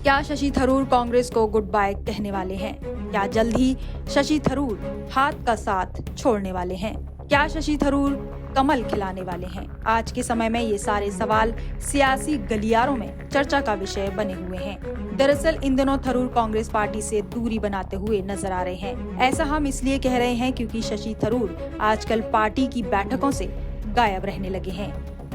क्या शशि थरूर कांग्रेस को good bye कहने वाले हैं? क्या जल्द ही शशि थरूर हाथ का साथ छोड़ने वाले हैं? क्या शशि थरूर कमल खिलाने वाले हैं? आज के समय में ये सारे सवाल सियासी गलियारों में चर्चा का विषय बने हुए हैं। दरअसल इन दिनों थरूर कांग्रेस पार्टी से दूरी बनाते हुए नजर आ रहे हैं। ऐसा हम इसलिए कह रहे हैं क्योंकि शशि थरूर आजकल पार्टी की बैठकों से गायब रहने लगे हैं।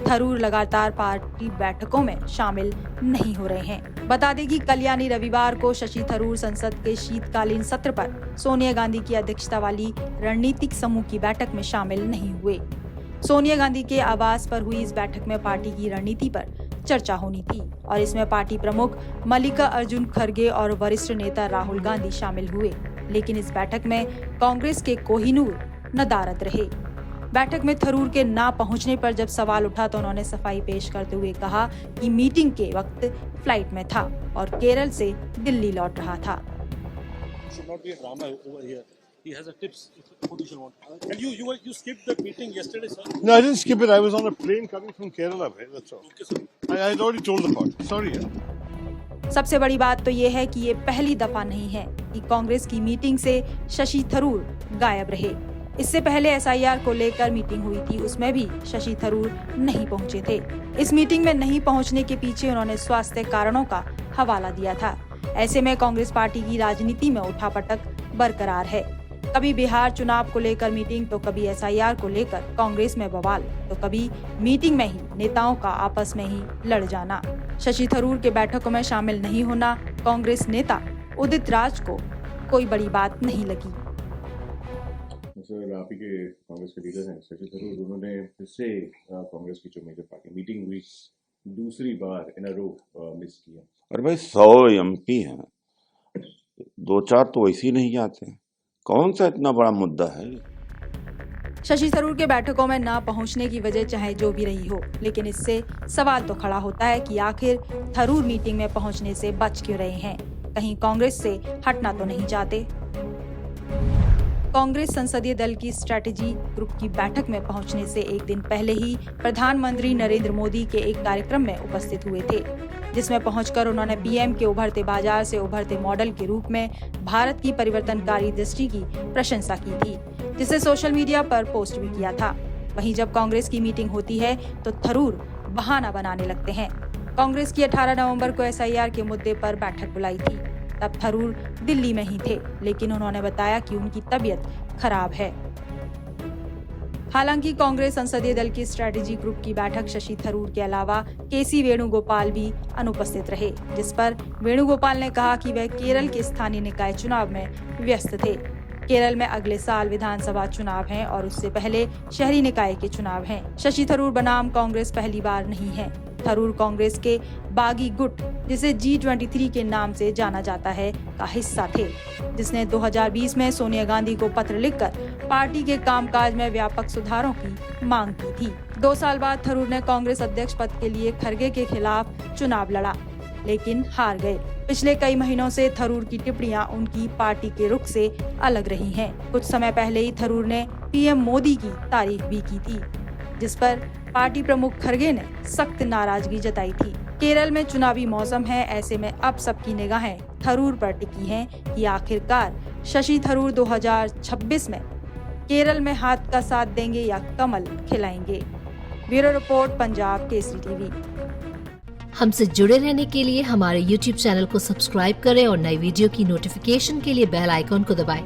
थरूर लगातार पार्टी बैठकों में शामिल नहीं हो रहे हैं। बता दें कि कल यानी रविवार को शशि थरूर संसद के शीतकालीन सत्र पर सोनिया गांधी की अध्यक्षता वाली रणनीतिक समूह की बैठक में शामिल नहीं हुए। सोनिया गांधी के आवास पर हुई इस बैठक में पार्टी की रणनीति पर चर्चा होनी थी और इसमें पार्टी प्रमुख मल्लिकार्जुन खड़गे और वरिष्ठ नेता राहुल गांधी शामिल हुए, लेकिन इस बैठक में कांग्रेस के कोहिनूर नदारद रहे। बैठक में थरूर के ना पहुंचने पर जब सवाल उठा तो उन्होंने सफाई पेश करते हुए कहा कि मीटिंग के वक्त फ्लाइट में था और केरल से दिल्ली लौट रहा था। He has a tips position one. And you skipped the meeting yesterday, sir? No, I didn't skip it. I was on a plane coming from Kerala, man. That's all. Okay, sir. I had already told the party. Sorry, yeah. सबसे बड़ी बात तो ये है कि ये पहली दफा नहीं है कि कांग्रेस की मीटिंग से शशि थरूर गायब रहे। इससे पहले SIR को लेकर मीटिंग हुई थी, उसमें भी शशि थरूर नहीं पहुंचे थे। इस मीटिंग में नहीं पहुंचने के पीछे उन्होंने स्वास्थ्य कारणों का हवाला दिया था। ऐसे में कांग्रेस पार्टी की राजनीति में उठापटक बरकरार है। कभी बिहार चुनाव को लेकर मीटिंग तो कभी SIR को लेकर कांग्रेस में बवाल तो कभी मीटिंग में ही नेताओं का आपस में ही लड़ जाना। शशि थरूर के बैठकों में शामिल नहीं होना कांग्रेस नेता उदित राज को कोई बड़ी बात नहीं लगी। सर, आप ही के कांग्रेस के लीडर हैं शशि थरूर, उन्होंने फिर से कांग्रेस की जो मेजर पार्टी मीटिंग हुई दूसरी बार इन अ रो मिस किया। अरे भाई 100 MP हैं, 2-4 तो वैसे ही नहीं जाते हैं। कौन सा इतना बड़ा मुद्दा है? शशि थरूर के बैठकों में ना पहुंचने की वजह चाहे जो भी रही हो, लेकिन इससे सवाल तो खड़ा होता है कि आखिर थरूर मीटिंग में पहुंचने से बच क्यों रहे हैं? कहीं कांग्रेस से हटना तो नहीं चाहते? कांग्रेस संसदीय दल की स्ट्रेटेजी ग्रुप की बैठक में पहुंचने से एक दिन पहले ही प्रधानमंत्री नरेंद्र मोदी के एक कार्यक्रम में उपस्थित हुए थे, जिसमें पहुंचकर उन्होंने PM के उभरते बाजार से उभरते मॉडल के रूप में भारत की परिवर्तनकारी दृष्टि की प्रशंसा की थी, जिसे सोशल मीडिया पर पोस्ट भी किया था। वहीं जब कांग्रेस की मीटिंग होती है तो थरूर बहाना बनाने लगते हैं। कांग्रेस की 18 नवंबर को SIR के मुद्दे पर बैठक बुलाई थी, तब थरूर दिल्ली में ही थे, लेकिन उन्होंने बताया कि उनकी तबीयत खराब है। हालांकि कांग्रेस संसदीय दल की स्ट्रेटेजी ग्रुप की बैठक शशि थरूर के अलावा KC वेणुगोपाल भी अनुपस्थित रहे, जिस पर वेणुगोपाल ने कहा कि वह केरल के स्थानीय निकाय चुनाव में व्यस्त थे। केरल में अगले साल विधानसभा चुनाव हैं और उससे पहले शहरी निकाय के चुनाव हैं। शशि थरूर बनाम कांग्रेस पहली बार नहीं है। थरूर कांग्रेस के बागी गुट, जिसे G23 के नाम से जाना जाता है, का हिस्सा थे, जिसने 2020 में सोनिया गांधी को पत्र लिखकर पार्टी के कामकाज में व्यापक सुधारों की मांग की थी। 2 साल बाद थरूर ने कांग्रेस अध्यक्ष पद के लिए खड़गे के खिलाफ चुनाव लड़ा, लेकिन हार गए। पिछले कई महीनों से थरूर की टिप्पणियां उनकी पार्टी के रुख से अलग रही हैं। कुछ समय पहले ही थरूर ने PM मोदी की तारीफ भी की थी, जिस पर पार्टी प्रमुख खड़गे ने सख्त नाराजगी जताई थी। केरल में चुनावी मौसम है, ऐसे में अब सबकी निगाहें थरूर पर टिकी हैं कि आखिरकार शशि थरूर 2026 में केरल में हाथ का साथ देंगे या कमल खिलाएंगे। Bureau report, Punjab Kesari TV। हमसे जुड़े रहने के लिए हमारे YouTube चैनल को सब्सक्राइब करें और नई वीडियो की नोटिफिकेशन के लिए बेल आइकॉन को दबाएं।